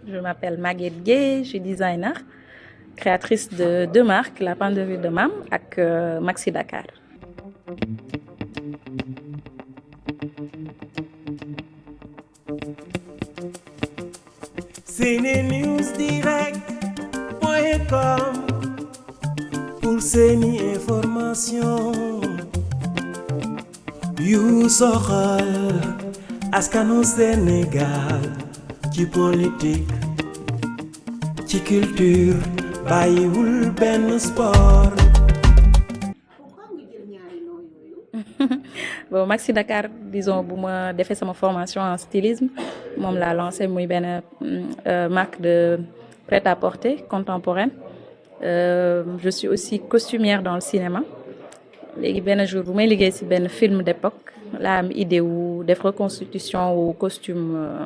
Je m'appelle Maguette Gueye, je suis designer, créatrice de deux marques, la Penderie de Mam et Maxi Dakar. Senenewsdirect.com pour seeni information yu soxal askanu Sénégal ci politique ci culture bàyyiwul benn sport. Bon, Maxi Dakar, disons, bu ma defee sama formation en stylisme moom laa lancé muy benn marque de prêt-à-porter contemporaine. Je suis aussi costumière dans le cinéma. Léegi benn jour bu may liggéey ci benn film d'époque laa am idée wu def reconstitution wu costume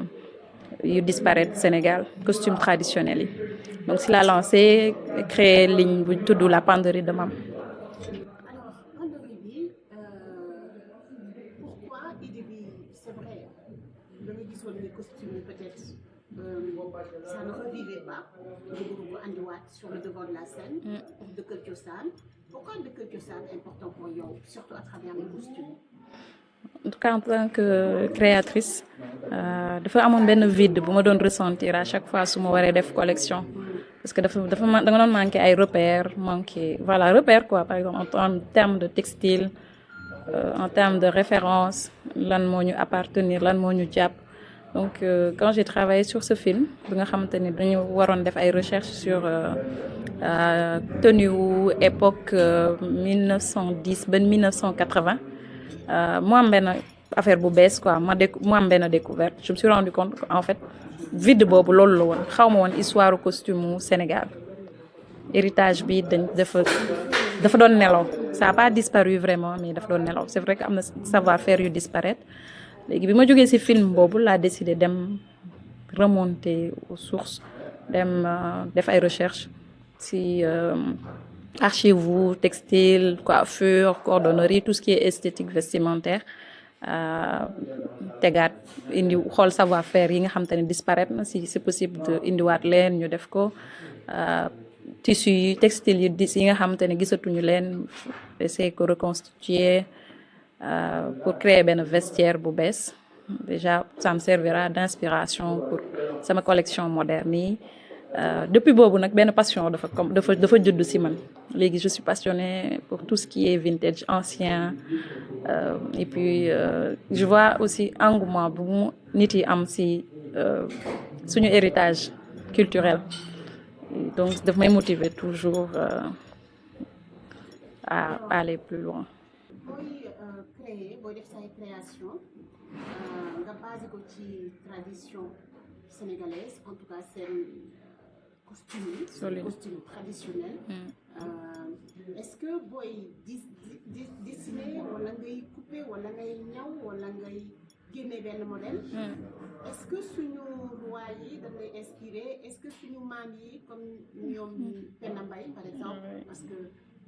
yu disparaître Sénégal costume traditionnel yi donc si laa lancé créé ligne bu tudd la Penderie de Mam. Pourquoi idée bi c'est vrai da nga gisoon ni costume yi peut-être ça ne revivait pas nga bëgg ko andiwaat sur le devant de la scène dëkkal cosaan. Pourquoi dëkkal cosaan est important pour yow surtout à travers les costumes? En tout cas en tant que créatrice dafa amoon benn vide bu ma doon ressentir à chaque fois su ma waree def collection parce que da nga doon manqué ay repères repères quoi par exemple en termes de textile en termes de référence lan moo ñu appartenir lan moo ñu jàpp donc quand j'ai travaillé sur ce film bi nga xamante ni dañu waroon def ay recherches sur tenue wu époque 1910 ba 1980 mu am benn affaire bu bees quoi mu am benn découverte je me suis rendu compte en fait vide boobu loolu la woon xaw ma woon histoire costume mu Sénégal héritage bi dafa doon nelaw ça a pas disparu vraiment mais dafa doon nelaw c'est vrai que am na savoir-faire yu disparaître léegi bi ma jógee ci film boobu laa décidé dem remonter aux sources dem def ay recherches ci archives textile coiffure cordonnerie tout ce qui est esthétique vestimentaire tegaat indi xool savoir-faire yi nga xam te ne disparaître na si c'est possible de indiwaat leen ñu def ko tissus yi textile yi nga xam te ne gisatuñu leen essayer ko reconstituer pour créer benn vestiaire bu bees déjà ça me servira d'inspiration pour sama collection moderne yi depuis boobu nag benn passion dafa judd ci man léegi je suis passionnée pour tout ce qui est vintage ancien et puis je vois aussi engouement bu mu nit yi am ci suñu héritage culturel donc daf may motiver toujours à aller plus loin. Booy def say création nga basé ko ci tradition sénégalaise en tout cas seen costume traditionnel. Est-ce que booy dessiner wala ngay couper wala ngay ñaw wala ngay génne benn modèle. Est-ce que suñu roi yi dañ lay inspiré est-ce que suñu maam yi comme ñoom Penda Mbaye par exemple parce que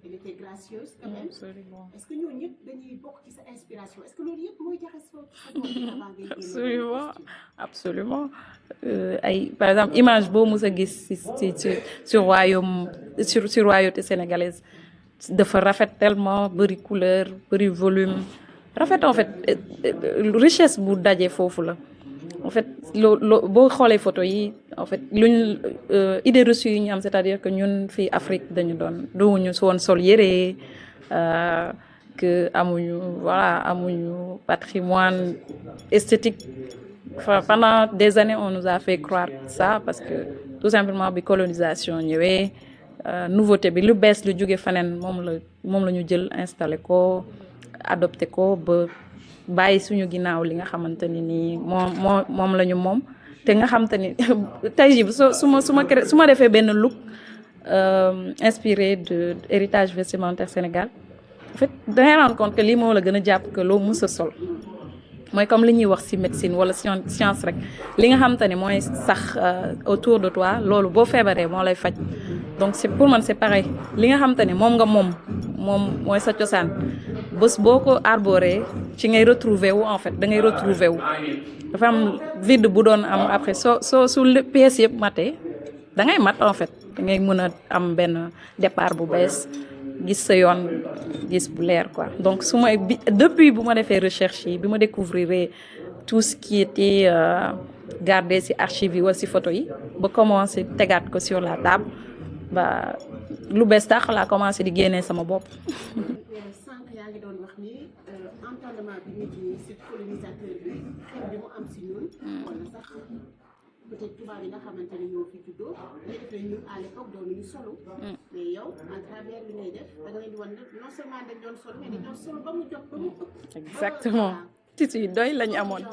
elle était gracieuse quand même. Absolument. Est-ce que ñooñu ñëpp dañuy bokk ci sa inspiration est-ce que loolu yëpp mooy jaxasoo absolument ay par exemple image boo mës a gis ci royauté sénégalaise dafa rafet tellement bëri couleur bëri volume rafet en fait richesse bu daje foofu la en fait boo xoolee photo yi en fait luñ idée reçue yi ñu am c'est-à-dire que ñun fii Afrique dañu doon woon sol yére que amuñu patrimoine esthétique enfin, pendant des années on nous a fait croire ça parce que tout simplement bi colonisation ñëwee nouveauté bi lu bees lu jóge feneen moom la ñu jël installé ko adopté ko ba bàyyi suñu ginnaaw li nga xamante ni nii moom la ñu moom te nga xamante ni tey jii su ma defee benn look inspiré de héritage vestimentaire Sénégal en fait da ngay rendre compte que lii moo la gën a jàpp que loo mës a sol mooy comme li ñuy wax ci médecine wala science rek li nga xamante ni mooy sax autour de toi loolu boo feebaree moo lay faj donc c'est pour man c'est pareil li nga xamante ni moom nga moom mooy sa cosaan bés boo ko arboré ci ngay retrouver wu en fait da ngay retrouver wu dafa am vide bu doon am après su pièces yëpp matee da ngay mat en fait da ngay mën a am benn départ bu bees gis sa yoon gis bu leer quoi donc depuis bu ma defee recherche yi bi ma découvrir tout ce qui était gardé ci archives yi wala ci photo yi ba commencé tegaat ko sur la table ba lu bees tax laa commencé di génnee sama bopp. sànq yaa ngi doon wax ni entendement bi nit ñi ci colonisateur bi xel bi mu am ci ñun. wala sax peut-être tubaab yi nga xamante ne ñoo fi juddoo ñu def nañ ñun à l'époque doon nañu solo. mais yow à travers li ngay def da nga leen di wan non seulement dañ doon solo mais dañ doon solo ba mu jot ba mu ëpp. exactement tissu yi doy lañu amoon.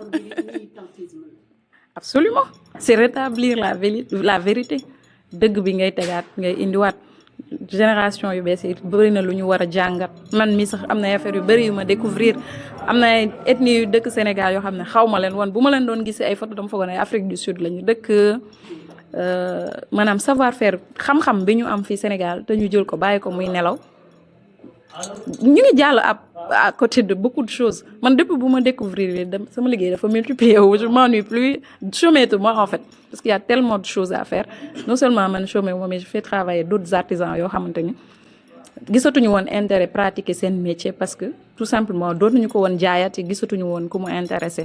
absolument c'est rétablir la vérité dëgg bi ngay tegaat ngay indiwaat génération yu bees yi bëri na lu ñu war a jàngat man mi sax am na affaire yu bëri yu ma découvrir am na ay ethnie yu dëkk Sénégal yoo xam ne xaw ma leen woon bu ma leen doon gisee ay photo dama foogoon ay Afrique du Sud la ñu dëkk maanaam savoir faire xam-xam bi ñu am fii Sénégal te ñu jël ko bàyyi ko muy nelaw ñu ngi jàll à côté de beaucoup de choses man depuis bu ma découvrir sama liggéey dafa multiplier wu je m'ennuie plus chômez-moi en fait parce qu'il y a tellement de choses à faire non seulement man chômé wu mais je fais travailler d'autres artisans yoo xamante ni gisatuñu woon intérêt pratiquer seen métier parce que tout simplement dootuñu ko woon jaayat yi gisatuñu woon ku mu intéressé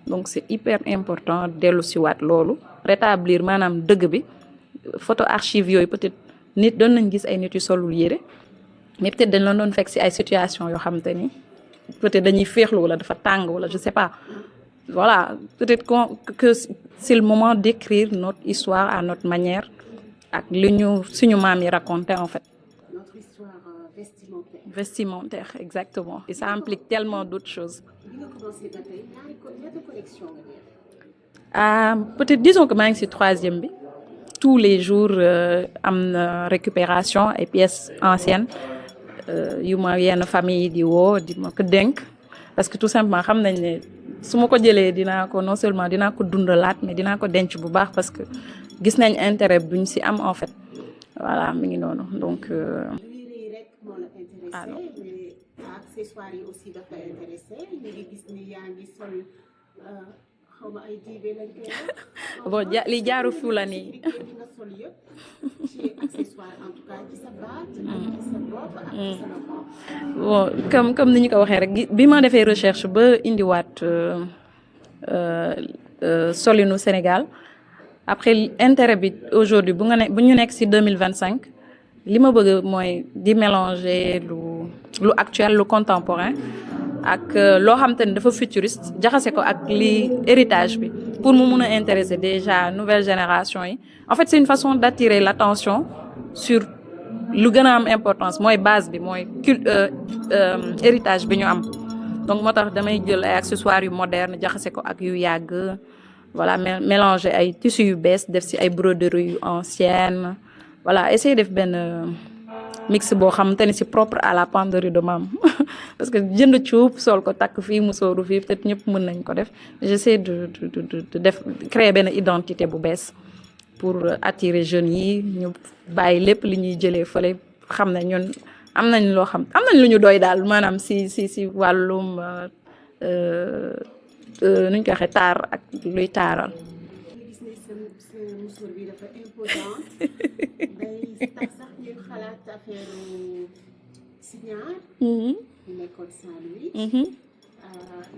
donc c'est hyper important dellu si waat loolu rétablir maanaam dëgg bi photo archive yooyu peut-être nit doon nañ gis ay nit yu solul yére mais peut-être dañ la doon fekk ci ay situation yoo xamante ni peut-être dañuy féexlu wala dafa tàng wala je sais pas voilà peut-être que c'est le moment d'écrire notre histoire à notre manière ak li ñu suñu maam yi raconté en fait. Notre histoire vestimentaire exactement et ça implique tellement d'autres choses. bi nga commencé ba tey ñaata collection nga def. Peut-être disons que maa ngi ci 3e bi tous les jours am na récupération ay pièces anciennes. yu ma yenn famille di woo di ma ko dénk parce que tout simplement xam nañ ne su ma ko jëlee dinaa ko non seulement dinaa ko dundalaat mais dinaa ko denc bu baax parce que gis nañ intérêt buñ ci am en fait voilà mi ngi noonu donc. lii rek moo la intéressé mais accessoires yi aussi dafa intéressé ñu ngi gis ni yaa ngi sol xaw ma ay jibe lañ koy wax. bon li jaaru fu la nii. li nga sol yëpp ci accessoire en tout cas ci sa baat ak ci sa bopp ak ci sa loxo. bon comme ni ñu ko waxee rek bi ma defee recherche ba indiwaat solinu Sénégal après intérêt bi aujourd'hui bu ñu nekk ci 2025 li ma bëgg mooy di mélanger lu actuel lu contemporain ak loo xam te ne dafa futuriste jaxase ko ak li héritage bi pour mu mun a intéresser déjà nouvelle génération yi en fait c'est une façon d'attirer l'attention sur lu gën a am importance mooy base bi mooy héritage bi ñu am donc moo tax damay jël ay accessoires yu moderne jaxase ko ak yu yàgg voilà mélanger ay tissus yu bees def ci ay broderies yu anciennes voilà essayer def benn mix boo xamante ni c'est propre à la penderie de maam parce que jënd cuub sol ko takk fii musóoru fii peut-être ñëpp mën nañ ko def j'essaie de def créer benn identité bu bees pour attirer jeunes yi ñu bàyyi lépp li ñuy jëlee fële xam ne ñun am nañ lu ñu doy daal maanaam si wàllum nuñ ko waxee taar ak luy taaral. gis ne sa musóor bi dafa imposant day tax sax ñu xalaat affaire signaar. ñu nekkoon Saint-Louis.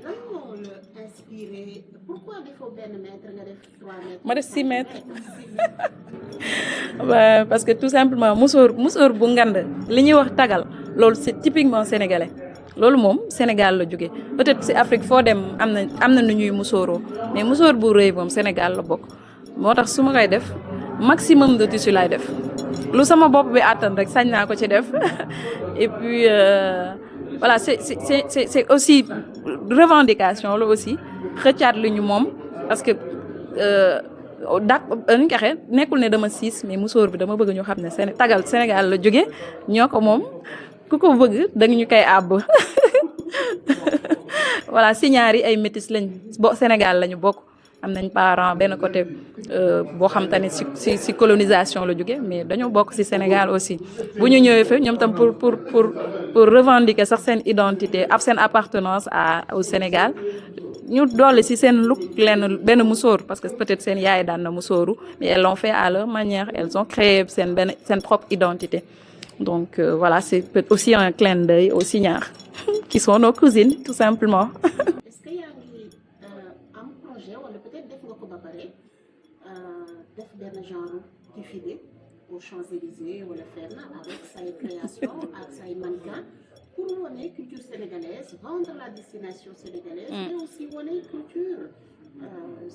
lan moo la inspiré pourquoi defoo benn mètre nga def 3 mètres. ma def 6 mètres. parce que tout simplement musóor bu ngand li ñuy wax tagal loolu c'est typiquement sénégalais loolu moom Sénégal la jóge peut-être ci Afrique foo dem am na nu ñuy musóoroo mais musóor bu rëy moom Sénégal la bokk moo tax su ma koy def maximum de tissu laay def lu sama bopp bi àttan rek sañ naa ko ci def et puis voilà c'est aussi revendication la aussi xëccaat lu ñu moom parce que nuñ ko waxee nekkul ne dama siis mais musóor bi dama bëgg ñu xam ne tagal Sénégal la jóge ñoo ko moom ku ko bëgg danga ñu koy àbb voilà signaar yi ay métis lañ Sénégal lañu bokk am nañ parent benn côté boo xam te ne ci colonisation la jóge mais dañoo bokk ci Sénégal aussi bu ñu ñëwee fa ñoom tam pour revendiquer sax seen identité ak seen appartenance au Sénégal ñu dolli ci seen look lenn benn musóor parce que peut-être seen yaay daan na musóoru mais elles l'ont fait à leur manière, elles ont créé seen propre identité. Donc voilà, c'est aussi un clin d'œil aux Signares qui sont nos cousines tout simplement. est-ce que yaa ngi am projet wala peut-être def nga ko ba pare def benn genre défilé aux Champs-Élysées wala fenn avec say création ak say mannequin pour wane culture sénégalaise, vendre la destination sénégalaise, mais aussi wane culture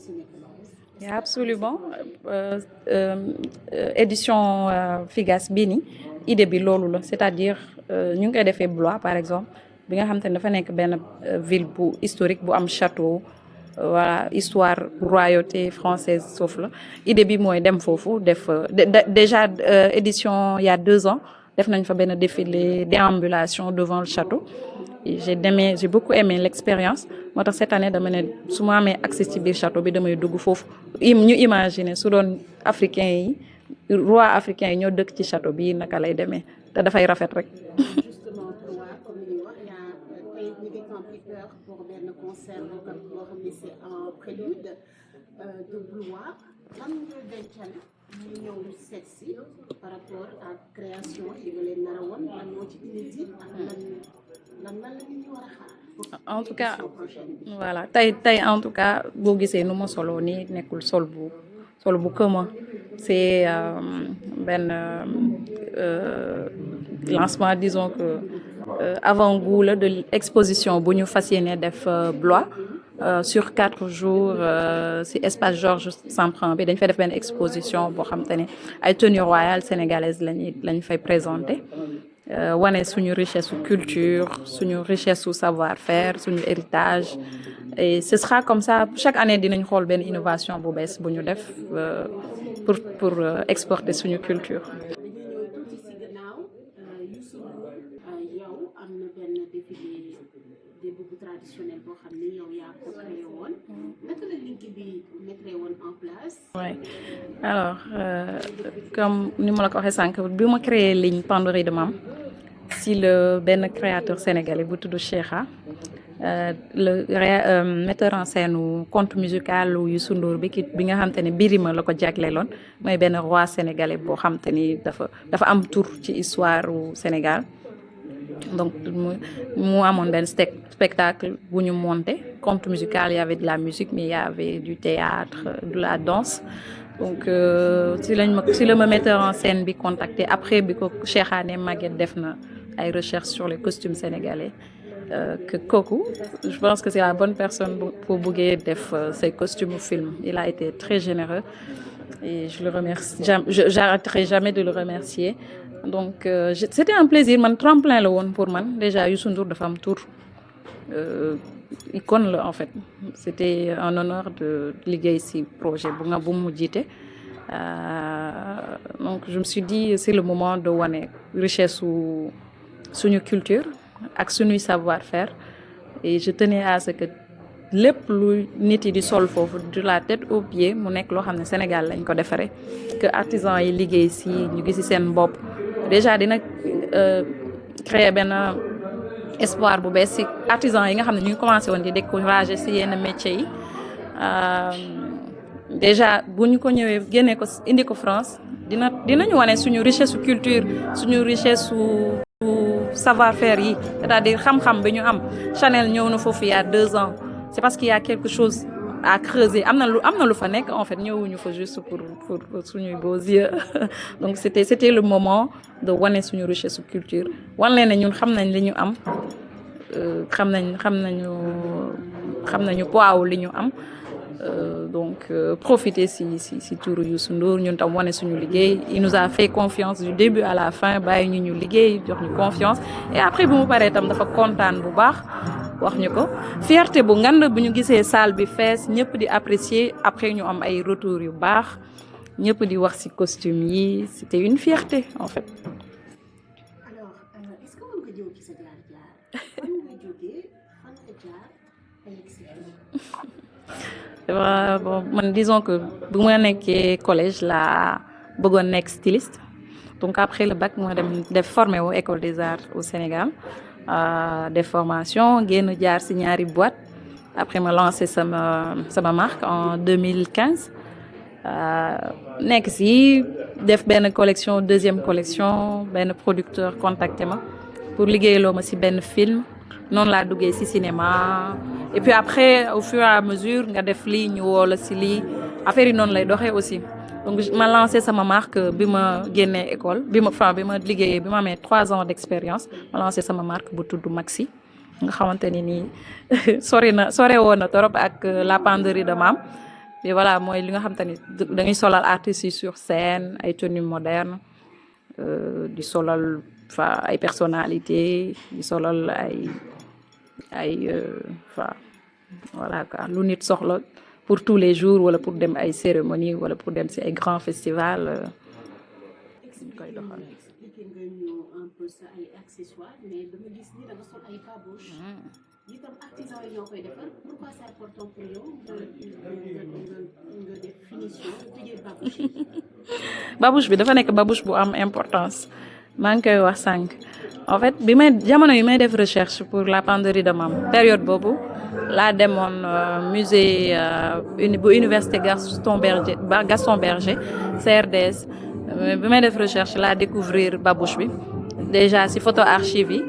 sénégalaise. Yeah, absolument. Édition Figas bii nii idée bi loolu la, c'est-à-dire ñu ngi koy defee Blois par exemple bi nga xam te ne dafa nekk benn ville bu historique bu am château, voilà, histoire royauté française sauf la. Idée bi mooy dem foofu def déjà édition il y a 2 ans def nañ fa benn défilé déambulation devant le château. Et j'ai beaucoup aimé l'expérience. Moo tax cette année dama ne su ma amee accès ci biir château bi damay dugg foofu ñu imaginer su doon africain yi roi africain yi ñoo dëkk ci château bi naka lay demee te dafay rafet rek. Justement Blois comme ni wax yaa tey ñu ngi prépare pour benn concert boo xam ne c'est en prélude de Blois lan nga dencal ñu ñëw seet si par rapport ak création yi nga leen nar a woon lan moo ci inédit ak lan la nit ñi war a xaar. En tout cas voilà tey en tout cas boo gisee nu ma soloo nii nekkul sol bu commun c'est benn lancement disons que avant-goût la de exposition bu ñu fas yéene def Blois sur 4 jours ci espace Georges Semprin bi dañ fay def benn exposition boo xam te ne ay tenues royales sénégalaises lañ fay présenter wane suñu richesse su culture suñu richesse su savoir-faire suñu héritage et ce sera comme ça chaque année dinañ xool benn innovation bu bees bu ñu def pour exporter suñu culture. dañuy ñëw tuuti si gannaaw Youssou yow am na benn défilé des boubous traditionnels boo xam ne yow yaa ko créé woon naka la liggéey bi mettre woon en place. Oui alors comme ni ma la ko waxee sànq bi ma créé ligne Penderie de Mame si le benn créateur sénégalais bu tudd Cheikha le metteur en scène u conte musical u Youssou Ndour bi nga xam te ne Birima la ko jagleeloon mooy benn roi sénégalais boo xam te ni dafa am tur ci histoire u Sénégal. Donc mu amoon benn spectacle bu ñu monté conte musical, il y avait de la musique mais il y avait du théâtre, de la danse. Donc si la ma metteur en scène bi contacté après bi ko Cheikha ne Maguette def na ay recherches sur les costumes sénégalais que kooku je pense que c'est la bonne personne pour buggee def ces costumes au film. Il a été très généreux et je le remercie, j'arrêterai jamais de le remercier. Donc c'était un plaisir, man tremplin la woon pour man déjà Youssou Ndour dafa am tour icône la en fait. C'était un honneur de liggéey ci projet bu mu jiite donc je me suis dit c'est le moment de wane richesse suñu culture ak suñuy savoir-faire et je tenais à ce que lépp lu nit yi di sol foofu de la tête aux pieds mu nekk loo xam ne Sénégal lañ ko defaree que artisans yi liggéey ci ñu gis ci seen bopp déjà dina créer benn espoir bu bees ci artisans yi nga xam ne ñu ngi commencé woon di décourager ci yenn métiers yi déjà bu ñu ko ñëwee génnee ko indi ko France dinañu wane suñu richesse su culture suñu richesse su savoir-faire yi c'est-à-dire xam-xam bi ñu am. Chanel ñëw na foofu il y a 2 ans c'est parce qu'il y a quelque chose à creuser am na lu fa nekk en fait ñëwuñu fa juste pour suñuy beaux yeux donc c'était le moment de wane suñu richesse su culture wan leen ne ñun xam nañ li ñu am xam nañu poids li ñu am. Donc profiter si turu Youssou Ndour ñun tam wane suñu liggéey il nous a fait confiance du début à la fin bàyyi ñu liggéey jox ñu confiance et après bu mu paree tam dafa kontaan bu baax wax ñu ko fierté bu ngand bu ñu gisee salle bi fees ñëpp di apprécier après ñu am ay retours yu baax ñëpp di wax ci costume yi c'était une fierté en fait. Alors est-ce que mën nga jóg ci sa jaar-jaar fan nga jógee fan nga jaar ba yegg si bon man disons que bu ma nekkee collège laa bëggoon nekk styliste donc après le bac ma dem def formé wu école des arts au Sénégal des formations génn jaar ci ñaari boîte après ma lancé sama marque en 2015 nekk si def benn collection deuxième collection benn producteur contacté ma pour liggéeyloo ma si benn film noonu laa duggee si cinéma et puis après au fur et à mesure nga def lii ñu woo la si lii affaire yi noonu lay doxee aussi donc ma lancé sama marque bi ma génnee école bi ma liggéeyee bi ma amee 3 ans d'expérience ma lancé sama marque bu tudd Maxi nga xamante ni nii sore woon na torop ak la penderie de Mam et voilà mooy li nga xamante ni dañuy solal artistes yi sur scène ay tenues modernes di solal ay personnalités di solal ay voilà quoi lu nit soxla pour tous les jours wala pour dem ay cérémonie wala pour dem ci ay grands festivals koy doxal. Expliqué nga ñu un peu sa ay accessoires mais dama gis ni da nga sol ay babouche. Itam artisan yi ñoo koy defar pourquoi c'est important pour yow nga def finition tëjee babouche yi. Babouche bi dafa nekk babouche bu am importance maa ngi koy wax sànq en fait jamono yi may def recherche pour la penderie de Mam période boobu laa demoon musée bu université Gaston Berger CRDS bi may def recherche laa découvrir babouche bi déjà ci photo archive yi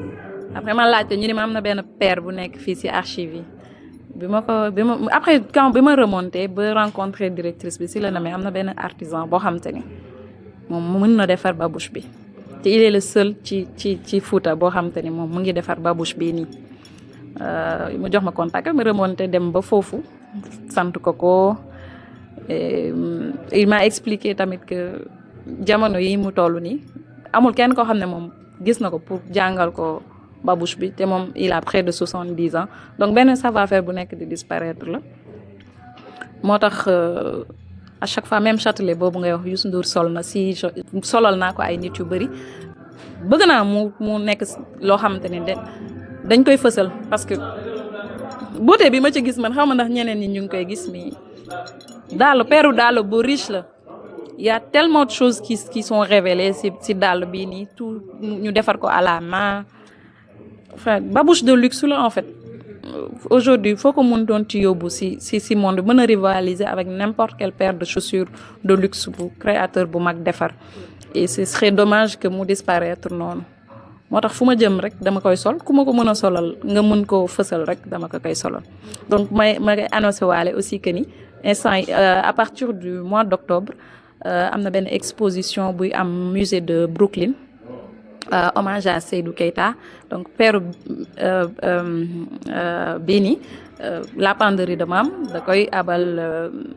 après ma laajte ñu ni ma am na benn paire bu nekk fii ci archive yi après quand bi ma remonté ba rencontré directrice bi ci la na mais am na benn artisan boo xam te ni moom mën na defar babouche bi te il est le seul ci Fouta boo xam te ni moom mu ngi defar babouche bii nii mu jox ma contact ma remonté dem ba foofu sant ko il m'a expliqué tamit que jamono yi mu toll nii amul kenn koo xam ne moom gis na ko pour jàngal ko babouche bi te moom il a près de 70 ans donc benn savoir-faire bu nekk di disparaître la moo tax à chaque fois même Châtelet boobu ngay wax Youssou Ndour solal naa ko ay nit yu bëri bëgg naa mu nekk loo xamante ni dañ koy fësal parce que beauté bi ma ci gis man xaw ma ndax ñeneen ñi ñu ngi koy gis mais peeru daal bu riche la il y a tellement de choses qui sont révélées ci dàll bii nii tout ñu defar ko à la main enfin babouche de luxe la en fait aujourd'hui foo ko mën doon ci yóbbu ci monde mën a rivaliser avec n'importe quelle paire de chaussures de luxe bu créateur bu mag defar et ce serait dommage que mu disparaître noonu moo tax fu ma jëm rek dama koy sol ku ma ko mën a solal nga mën koo fësal rek dama ko koy solal donc ma koy annoncé waale aussi que ni instant à partir du mois d'octobre am na benn exposition buy am musée de Brooklyn hommage à Seydou Keita donc père bii nii la penderie de Mam da koy abal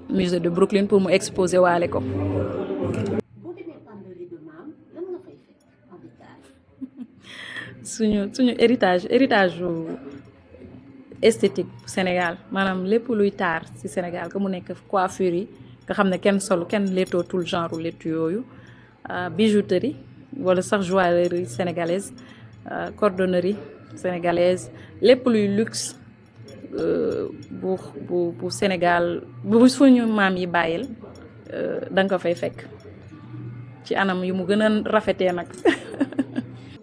musée de Brooklyn pour mu exposer waale ko. Boo demee penderie de Mam lan nga fay fekk en détail. suñu héritage esthétique Sénégal maanaam lépp luy taar ci Sénégal que mu nekk coiffure yi nga xam ne kenn leetoo tout le genre lettu yooyu bijouterie wala sax joaillerie sénégalaise cordonnerie sénégalaise lépp luy luxe bu Sénégal bu suñu maam yi bàyyil da nga ko fay fekk ci anam yu mu gën a rafetee nag.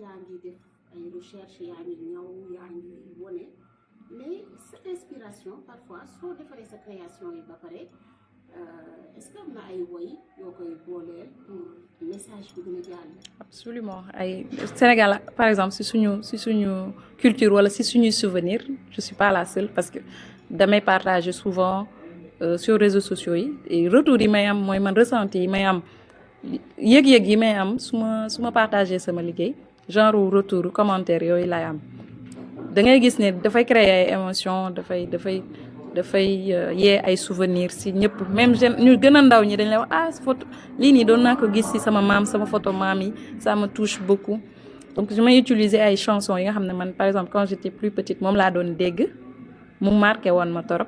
yaa ngi def ay recherche yaa ngi ñëw yaa ngi wone mais sa inspiration parfois soo defaree sa création yi ba pare est-ce que am na ay woy yoo koy booleel pour message bi gën a jàll. Absolument ay Sénégal par exemple si suñu culture wala si suñuy souvenir je suis pas la seule parce que damay partager souvent sur réseaux sociaux yi et retour yi may am mooy man ressenti yi may am yëg-yëg yi may am su ma partager sama liggéey genre retour commentaire yooyu lay am da ngay gis ne dafay créer ay émotion dafay yee ay souvenirs si ñëpp même ñu gën a ndaw ñi dañ lay wax photo lii nii doon naa ko gis si sama photo maam yi ça me touche beaucoup donc je may utiliser ay chansons yi nga xam ne man par exemple quand j'étais plus petite moom laa doon dégg mu marqué woon ma torop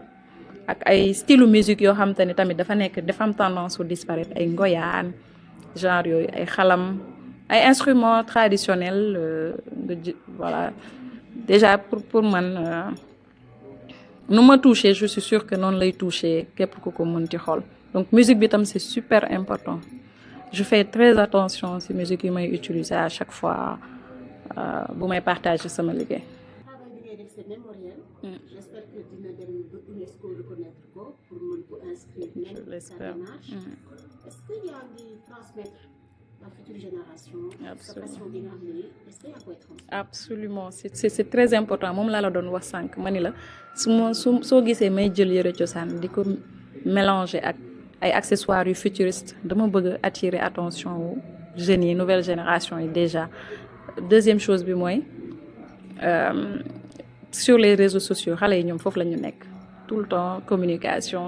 ak ay style musique yoo xam te ne tamit dafa am tendance au disparaître ay ngoyaan genre yooyu ay xalam ay instruments traditionnels voilà déjà pour man nu ma touché je suis sûre que noonu lay touché képp ku ko mën ci xool donc musique bi tam c'est super important je fais très attention ci musique yi may utiliser à chaque fois bu may partager sama liggéey. Travail bi ngay def c'est mémoriel. j'espère que dina dem ba UNESCO reconnaître ko pour mën ko inscrire même sa l'espère. démarche. Est-ce que yaa ngi transmettre la future génération sa passion bi nga xam ne est-ce que yaa koy transmettre? Absolument c'est très important moom laa la doon wax sànq ma ni la soo gisee may jël yëre cosaan di ko mélanger ak ay accessoires yu futuriste dama bëgg a attirer attention wu jeunes yi nouvelle génération yi déjà. Deuxième chose bi mooy sur les réseaux sociaux xale yi ñoom foofu la ñu nekk tout le temps communication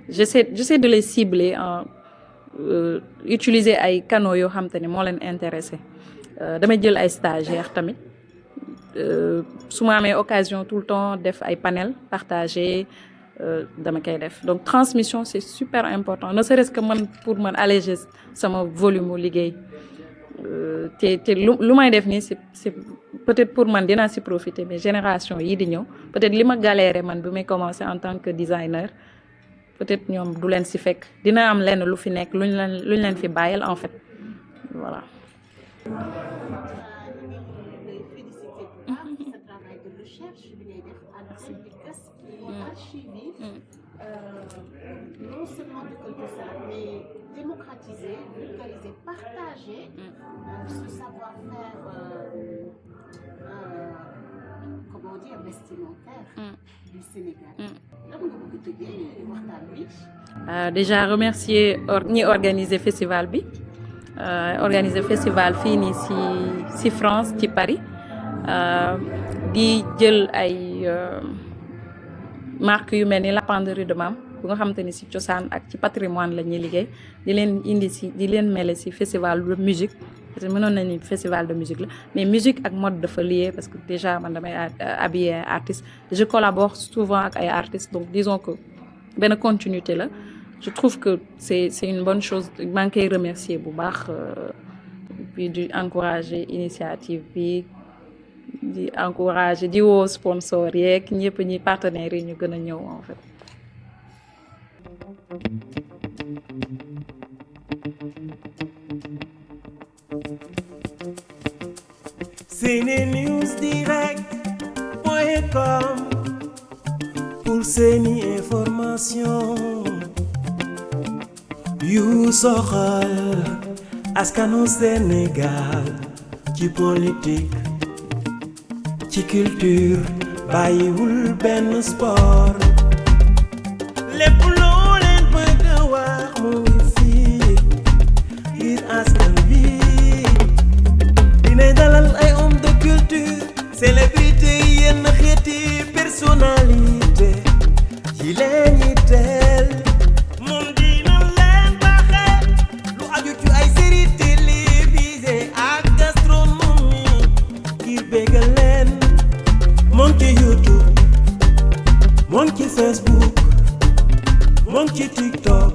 j'essaie de les cibler en utiliser ay canaux yoo xam te ne moo leen intéressé damay jël ay stagiaires tamit su ma amee occasion tout le temps def ay panels partagés dama koy def donc transmission c'est super important ne serait-ce que man pour man alléger sama volume mu liggéey te lu may def nii c'est peut-être pour man dinaa si profiter mais génération yii di ñëw peut-être li ma galéré man bi may commencer en tant que designer peut-être ñoom du leen si fekk dina am lenn lu fi nekk luñ leen fi bàyyil en fait voilà. sa travail de recherche bi ngay def ak di gëstu archiver non seulement de quelque chose mais démocratiser, vulgariser, partager ce savoir-faire comment dire vestimentaire du Sénégal. Lan nga bëgg tëjee waxtaan bi? Déjà remercier ñi organiser festival bi organiser festival fii nii si France ci Paris di jël ay marques yu mel ni la Penderie de Mame bu nga xamante ni si cosaan ak ci patrimoine la ñuy liggéey di leen mele si festival de musique parce que mënoon nañu festival de musique la mais musique ak mode dafa lié parce que déjà man damay habiller artiste je collabore souvent ak ay artistes donc disons que benn continuité la je trouve que c'est une bonne chose maa ngi koy remercier bu baax puis di encourager initiative bi di encourager di woo sponsor yeeg ñëpp ñi partenaires yi ñu gën a ñëw en fait. Senenewsdirect.com pour seeni information yu soxal askanu Sénégal ci politique ci culture bàyyiwul benn sport lépp loo leen bëgg a wax mu ngi fii ngir askan wi dinay dalal ay homme de culture célébrité yenn xeeti personnalité yi leen yi teel moom dina leen baaxe lu aju ci ay série télévisée ak gastronomie ngir bégal leen moom ci YouTube moom ci Facebook moom ci TikTok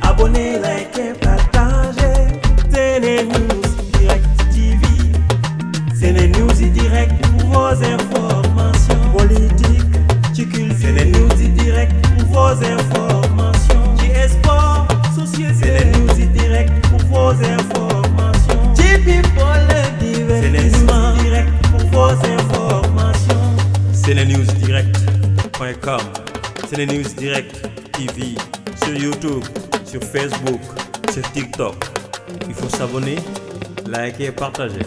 abonné like partagé Senenews Direct TV Senenews Direct pour vos informations politiques ci culture Senenews Direct pour vos informations ci sport société Senenews Direct pour vos informations ci people divertissement Senenews Direct pour vos informations Senenewsdirect.com Senenews Direct TV sur YouTube, sur Facebook, sur TikTok. Il faut s'abonner, liker et partager.